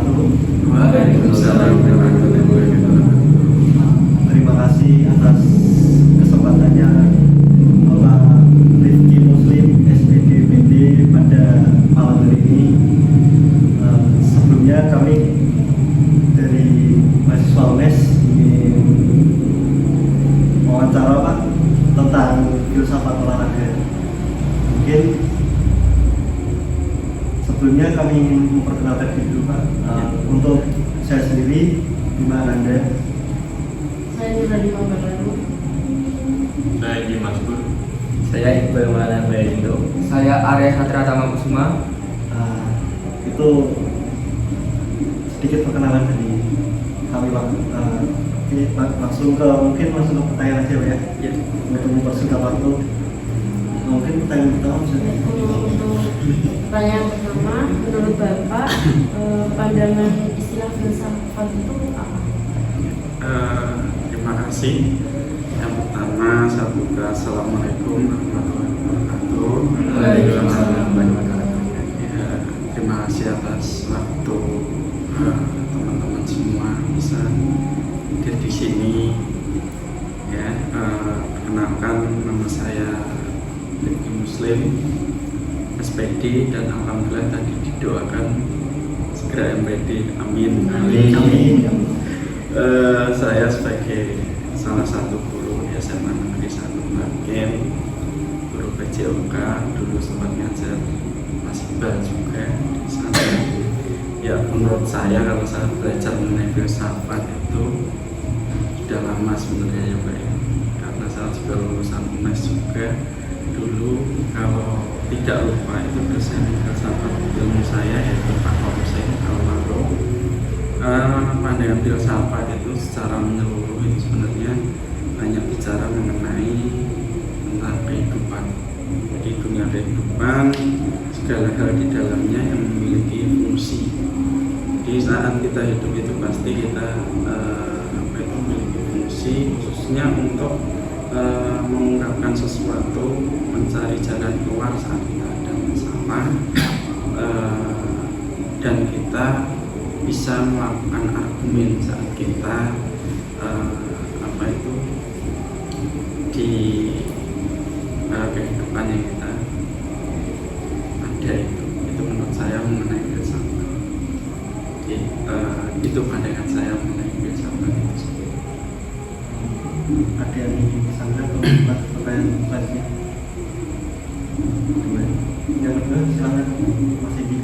wabarakatuh. Waalaikumsalam warahmatullahi wabarakatuh. Terima kasih atas kesempatannya Bapak Rifki Muslim SPDPD pada malam hari ini. Sebelumnya kami dari mahasiswa UNES ingin wawancara Pak tentang filsafat olahraga. Mungkin sebelumnya kami ingin memperkenalkan diri dulu Pak. Untuk saya sendiri, gimana Anda? Saya Nuradi Manggaradu. Saya Dimas Pur. Saya Iqbal Maulana Bayarindo. Saya Arya Satria Tama Kusuma. Itu sedikit perkenalan dari kami Pak. Oke, Pak, langsung ke pertanyaan aja Pak ya. Ya. Untuk mempersingkat waktu. Mungkin pertanyaan pertama bisa. Untuk pertanyaan pertama, menurut Bapak, pandangan istilah filsafat itu apa? Terima kasih. Yang pertama, saya buka Assalamualaikum warahmatullahi wabarakatuh. Waalaikumsalam warahmatullahi wabarakatuh. Ya, terima kasih atas waktu teman-teman semua bisa hadir di sini. Ya, perkenalkan nama saya Rifki Muslim SPD dan alhamdulillah tadi didoakan segera MPD. Amin. Amin. Saya sebagai salah satu guru di SMA Negeri 1 Bagian, guru PJOK, dulu sempat ngajar Mas Iqbal juga di sana. Ya, menurut saya kalau saya belajar mengenai filsafat itu sudah lama sebenarnya ya Pak ya. Karena saya juga lulusan UNES juga dulu. Kalau tidak lupa itu dosen filsafat ilmu saya yaitu Pak Komseng Almaro. Pandangan filsafat itu secara menyeluruh itu sebenarnya banyak bicara mengenai tentang kehidupan. Jadi dunia kehidupan, segala hal di dalamnya yang memiliki fungsi. Di saat kita hidup itu pasti kita memiliki fungsi, khususnya untuk mengungkapkan sesuatu, mencari jalan keluar saat kita ada masalah, dan kita bisa melakukan argumen saat kita di kehidupan yang kita ada itu menurut saya mengenai filsafat. Jadi itu pandangan saya mengenai filsafat itu. Ada yang ingin disangka atau pertanyaan selanjutnya? Yang kedua silakan Mas Edi.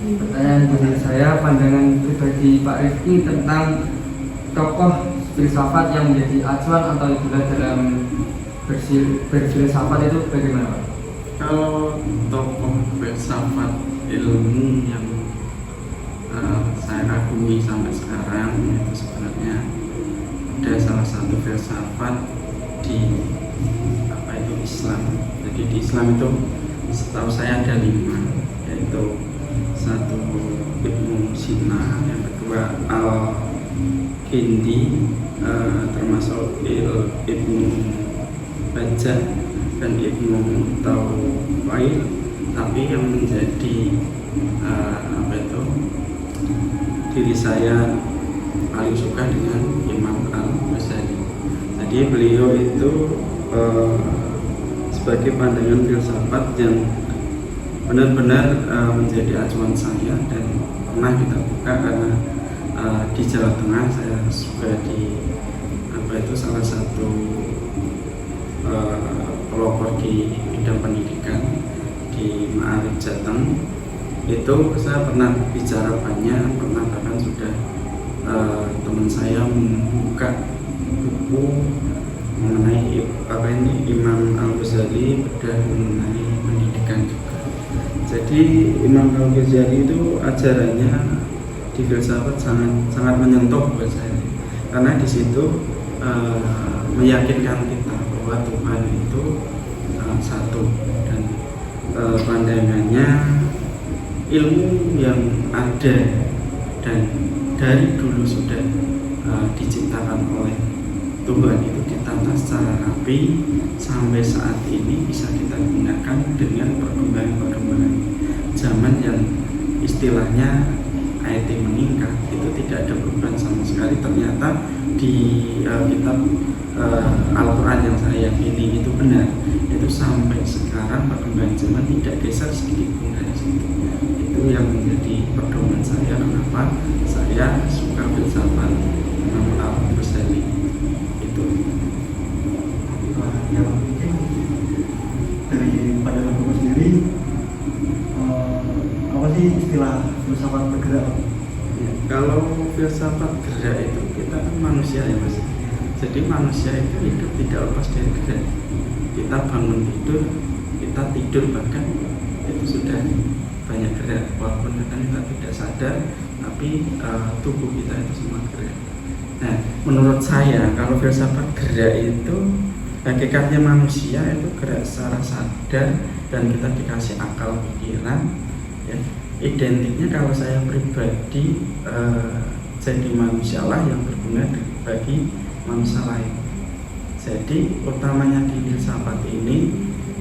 Pertanyaan dari saya, pandangan pribadi Pak Rifki tentang tokoh filsafat yang menjadi acuan atau idola dalam berfilsafat itu bagaimana Pak? Kalau tokoh filsafat ilmu yang saya kagumi sampai sekarang itu sebenarnya ada salah satu filsafat di Islam. Jadi di Islam itu setahu saya ada 5, yaitu satu Ibnu Sina, yang kedua Al-Kindi, termasuk Ibnu Bajjah dan Ibnu Tawfail, tapi yang menjadi diri saya paling suka dengan Imam Al-Ghazali. Jadi beliau itu sebagai pandangan filsafat yang benar-benar menjadi acuan saya dan pernah kita buka karena di Jawa Tengah saya juga di salah satu pelopor di bidang pendidikan di Ma'arif Jateng. Itu saya pernah bicara banyak, pernah bahkan sudah teman saya membuka buku mengenai Imam Al-Ghazali, bedah mengenai pendidikan juga. Jadi Imam Al-Ghazali itu ajarannya di filsafat sangat menyentuh buat saya, karena di situ meyakinkan kita bahwa Tuhan itu satu, dan pandangannya ilmu yang ada dan dari dulu sudah diciptakan oleh Tuhan itu ditata secara rapi sampai saat ini bisa kita gunakan dengan perkembangan zaman yang istilahnya IT meningkat, itu tidak ada perubahan sama sekali. Ternyata di kitab Al-Quran yang saya yakini itu benar, itu sampai sekarang perkembangan zaman tidak geser sedikit pun dari situ. Itu yang menjadi pedoman saya kenapa saya suka filsafat Imam Al-Ghazali itu. Yang mungkin dari pandangan Bapak sendiri, apa sih istilah filsafat bergerak? Ya, kalau filsafat gerak itu kita kan manusia ya Mas. Jadi manusia itu hidup tidak lepas dari gerak. Kita bangun tidur, kita tidur bahkan itu sudah banyak gerak. Walaupun kadang kita tidak sadar, tapi tubuh kita itu semua gerak. Nah, menurut saya kalau filsafat gerak itu hakikatnya manusia itu gerak secara sadar dan kita dikasih akal pikiran. Ya, identiknya kalau saya pribadi jadi manusialah yang berguna bagi manusia lain. Jadi utamanya di filsafat ini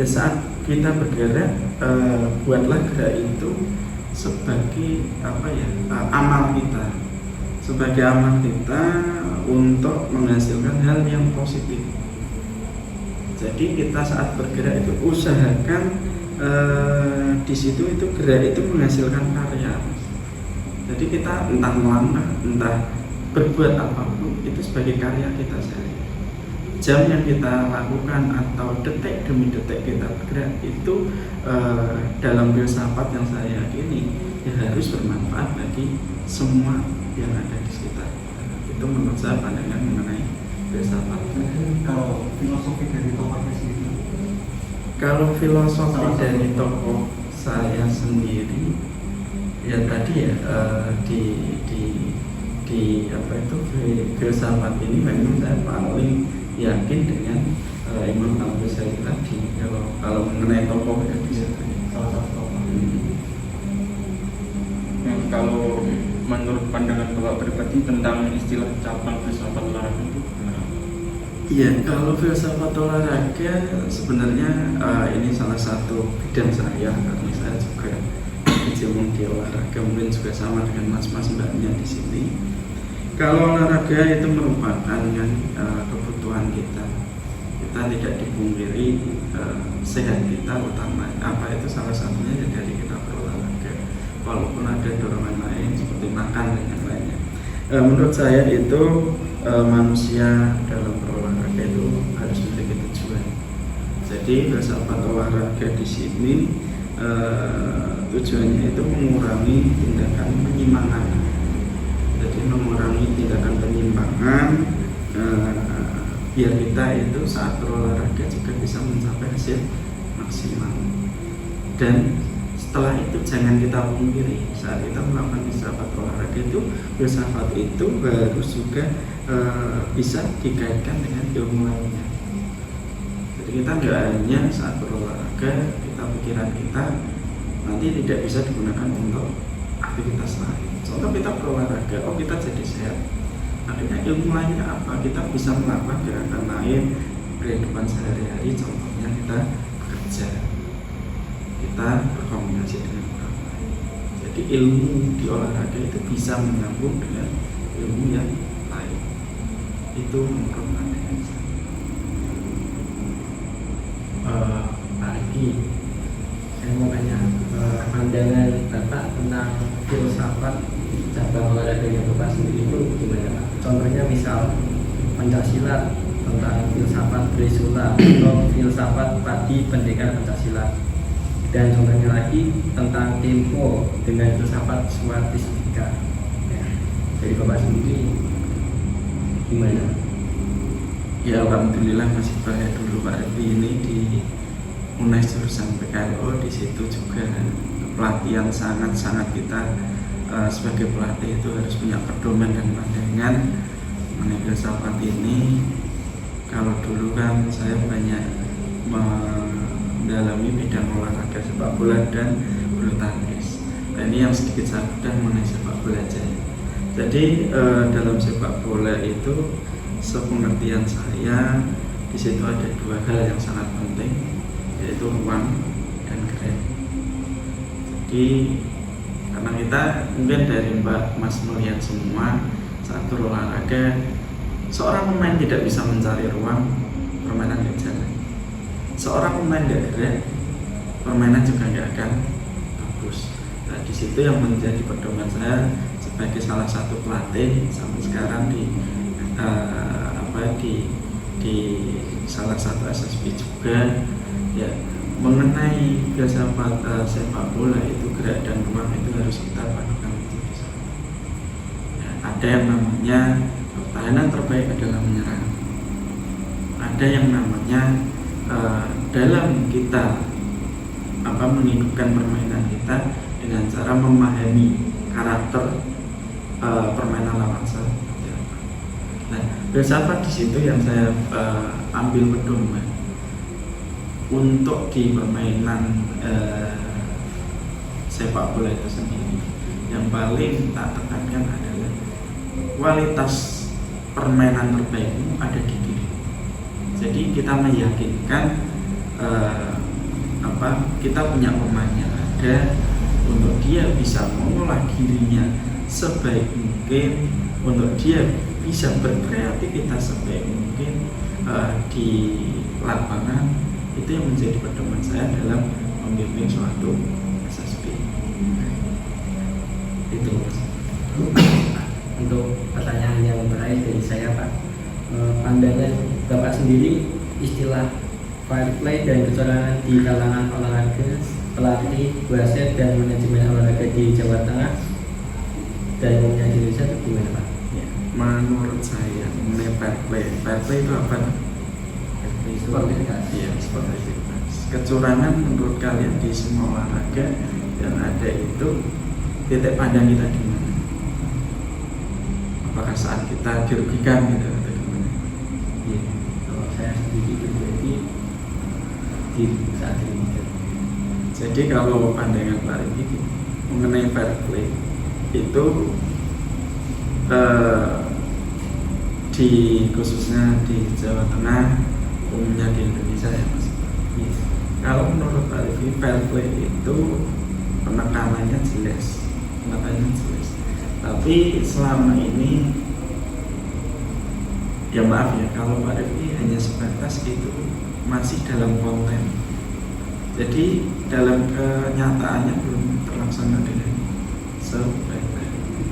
ya saat kita bergerak buatlah gerak itu sebagai amal kita, sebagai amal kita untuk menghasilkan hal yang positif. Jadi kita saat bergerak itu usahakan di situ itu gerak itu menghasilkan karya. Jadi kita entah melangkah, entah berbuat apapun itu sebagai karya kita sehari. Jam yang kita lakukan atau detik demi detik kita bergerak itu dalam filsafat yang saya yakini ya harus bermanfaat bagi semua yang ada di sekitar. Itu menurut saya pandangan mengenai filsafat. Kalau filosofi dari tokohnya sendiri, kalau filosofi dari tokoh saya sendiri ya tadi ya di filsafat ini memang saya paling yakin dengan Imam Al-Ghazali tadi. Kalau mengenai tokoh ya bisa salah satu tokoh. Kalau menurut pandangan Bapak pribadi tentang istilah cabang filsafat olahraga itu benar? Iya, kalau filsafat olahraga sebenarnya ini salah satu bidang saya karena saya juga berkecimpung di olahraga, mungkin juga sama dengan mas-mas mbaknya di sini. Kalau olahraga itu merupakan kan kebutuhan kita tidak dipungkiri sehat kita utama. Apa itu salah satunya ya dari kita berolahraga. Walaupun ada dorongan lain seperti makan dan yang lainnya. Menurut saya itu manusia dalam berolahraga itu harus memiliki tujuan. Jadi filsafat olahraga di sini tujuannya itu mengurangi tindakan penyimpangan. Jadi mengurangi tindakan penyimpangan biar kita itu saat berolahraga juga bisa mencapai hasil maksimal. Dan setelah itu jangan kita pungkiri saat kita melakukan filsafat olahraga itu, filsafat itu harus juga bisa dikaitkan dengan ilmu lainnya. Jadi kita tidak hanya saat berolahraga pikiran kita nanti tidak bisa digunakan untuk aktivitas lain. Contoh kita berolahraga, kita jadi sehat. Akhirnya ilmu lainnya apa? Kita bisa melakukan gerakan lain kehidupan sehari-hari. Contohnya kita bekerja, kita berkomunikasi dengan orang lain. Jadi ilmu di olahraga itu bisa menyambung dengan ilmu yang lain. Itu menurut pandangan saya. Pak Riki, saya mau tanya pandangan Bapak tentang filsafat cabang olahraga yang Bapak sendiri itu gimana Pak? Contohnya misal Pancasila tentang filsafat Trisula atau filsafat Padi Pendekar Pancasila, dan contohnya lagi tentang Tempo dengan filsafat Swatistika. Ya, dari Bapak sendiri gimana? Ya alhamdulillah masih banyak dulu Pak Revi ini di UNES jurusan PKLO. Di situ juga pelatihan sangat kita sebagai pelatih itu harus punya pedoman dan pandangan mengenai filsafat ini. Kalau dulu kan saya banyak mendalami bidang olahraga sepak bola dan bulu tangkis. Nah, ini yang sedikit saya bedah mengenai sepak bola aja. Jadi dalam sepak bola itu sepengertian saya di situ ada dua hal yang sangat penting, yaitu ruang dan grade. Jadi karena kita mungkin dari Mbak Mas melihat semua saat berolahraga, seorang pemain tidak bisa mencari ruang, permainan tidak jalan. Seorang pemain tidak gerak, permainan juga nggak akan bagus. Nah, di situ yang menjadi pedoman saya sebagai salah satu pelatih sampai sekarang di salah satu SSB juga, ya, mengenai filsafat sepak bola itu gerak dan ruang itu harus kita padukan menjadi satu. Ya, ada yang namanya pertahanan terbaik adalah menyerang. Ada yang namanya dalam kita menghidupkan permainan kita dengan cara memahami karakter permainan lawan saya. Nah, filsafat di situ yang saya ambil pedoman untuk di permainan sepak bola itu sendiri. Yang paling tak tekankan adalah kualitas permainan terbaik itu ada di diri. Jadi kita meyakinkan kita punya pemain yang ada untuk dia bisa mengolah dirinya sebaik mungkin, untuk dia bisa berkreativitas sebaik mungkin di lapangan. Itu yang menjadi pedoman saya dalam membimbing suatu SSB. Itu. Untuk pertanyaan yang terakhir dari saya, Pak, pandangan Bapak sendiri istilah fair play dan kecurangan di kalangan olahraga, pelatih, wasit dan manajemen olahraga di Jawa Tengah dan umumnya di Indonesia itu gimana, Pak? Ya, menurut saya mengenai fair play itu apa? Sportivitas. Iya, sportivitas. Kecurangan menurut kalian di semua olahraga yang ada itu titik pandang kita di mana? Apakah saat kita dirugikan gitu atau gimana? Iya, kalau saya sendiri pribadi di saat ini. Jadi kalau pandangan Pak Riki mengenai fair play itu khususnya di Jawa Tengah, umumnya di Indonesia ya Mas. Yes. Kalau menurut Pak Riki, fair play itu penekanannya jelas. Tapi selama ini, ya maaf ya, kalau Pak Riki hanya sebatas itu masih dalam konten. Jadi dalam kenyataannya belum terlaksana dengan sebaik-baiknya.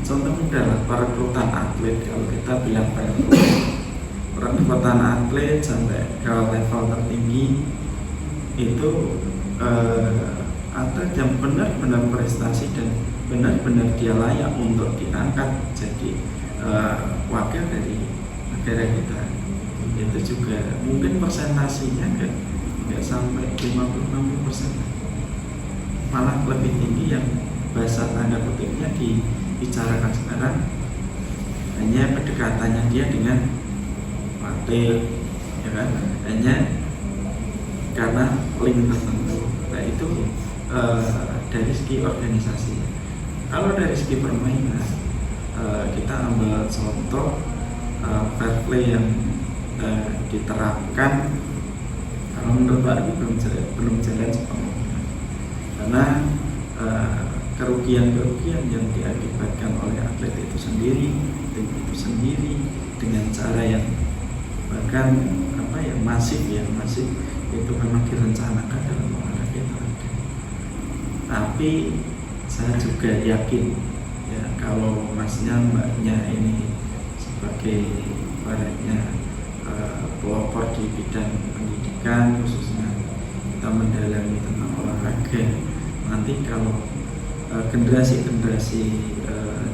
Contoh adalah perekrutan atlet. Kalau kita bilang perekrutan atlet sampai ke level tertinggi itu atlet yang benar-benar prestasi dan benar-benar dia layak untuk diangkat jadi wakil dari negara kita. Itu juga mungkin persentasinya nggak sampai 50-60%, malah lebih tinggi yang bahasa tanda kutipnya dibicarakan sekarang hanya pendekatannya dia dengan wakil, ya kan, hanya karena link tertentu. Nah itu dari segi organisasi. Kalau dari segi permainan, kita ambil contoh fair play yang diterapkan. Kalau menurut Pak Arfi belum jalan sepenuhnya, karena kerugian-kerugian yang diakibatkan oleh atlet itu sendiri, tim itu sendiri, dengan cara yang bahkan masif itu memang direncanakan dalam olahraga itu ada. Tapi saya juga yakin ya, kalau masnya mbaknya ini sebagai baratnya pelopor di bidang pendidikan, khususnya kita mendalami tentang olahraga, nanti kalau generasi-generasi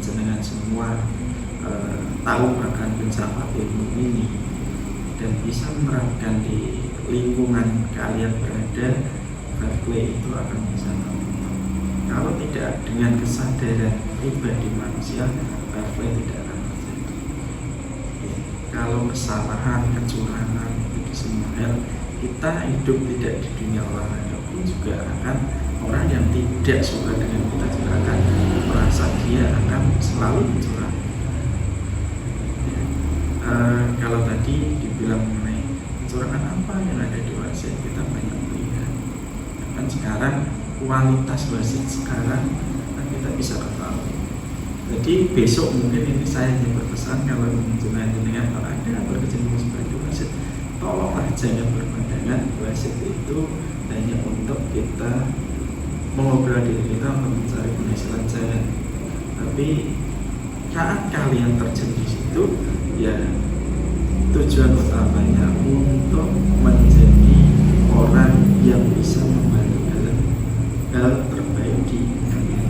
jenengan semua tahu akan filsafat ilmu ini dan bisa menerapkan di lingkungan kalian berada, fair play itu akan bisa terbentuk. Kalau tidak dengan kesadaran pribadi manusia, fair play tidak akan terjadi. Kalau kesalahan, kecurangan itu di semua hal, kita hidup tidak di dunia olahraga pun juga akan orang yang tidak suka dengan kita juga akan merasa dia akan selalu mencurang. tadi dibilang mengenai kecurangan apa yang ada di wasit, kita banyak melihat. Kan sekarang kualitas wasit sekarang kan kita bisa ketahui. Jadi besok mungkin ini saya ingin berpesan kalau mengunjungi dengan kalau ada berkecimpung sebagai wasit, tolonglah jangan berpandangan wasit itu hanya untuk kita mengobrol diri kita untuk mencari penghasilan saya. Tapi saat kalian terjun di situ, ya tujuan utamanya untuk menjadi orang yang bisa membantu hal terbaik di dunia.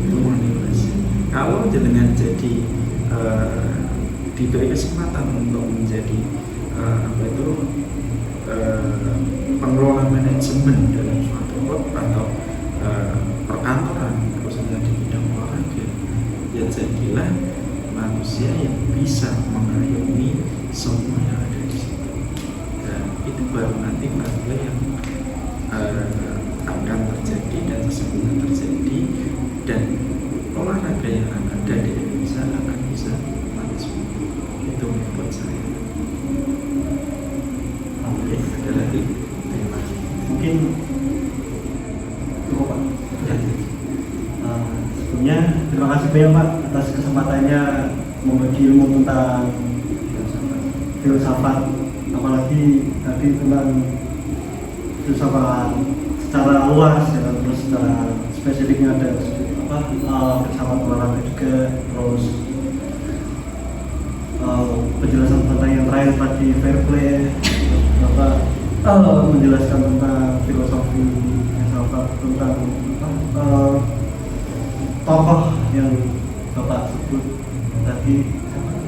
Itu motivasi. Kalau jenengan jadi diberi kesempatan untuk menjadi pengelola manajemen dalam suatu klub atau perkantoran, khususnya di bidang olahraga, ya jadilah manusia yang bisa mengayomi semua yang ada di situ. Dan itu baru nanti masalah yang akan terjadi dan sesungguhnya terjadi, dan olahraga yang ada di Indonesia akan bisa maju. Itu menurut saya. Oke, ada lagi? Terima kasih. Mungkin cukup Pak. Ya. Sebelumnya terima kasih banyak Pak atas kesempatannya membagi ilmu tentang filsafat, apalagi tadi tentang filsafat secara luas ya, terus secara spesifiknya ada filsafat olahraga juga, terus penjelasan tentang yang terakhir tadi fair play, Bapak menjelaskan tentang filosofi filsafat tentang tokoh yang Bapak sebut tadi,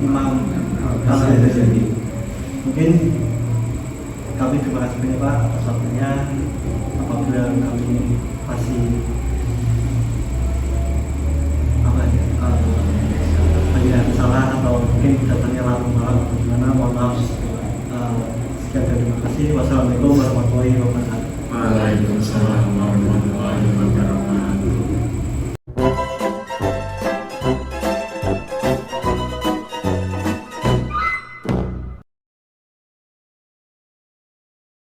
Imam Al-Ghazali. Mungkin kami terima kasih banyak Pak atas waktunya. Apabila kami masih banyak salah atau mungkin datangnya larut-larut bagaimana, mohon maaf. Sekian dan terima kasih. Wassalamualaikum warahmatullahi wabarakatuh. Waalaikumsalam warahmatullahi wabarakatuh.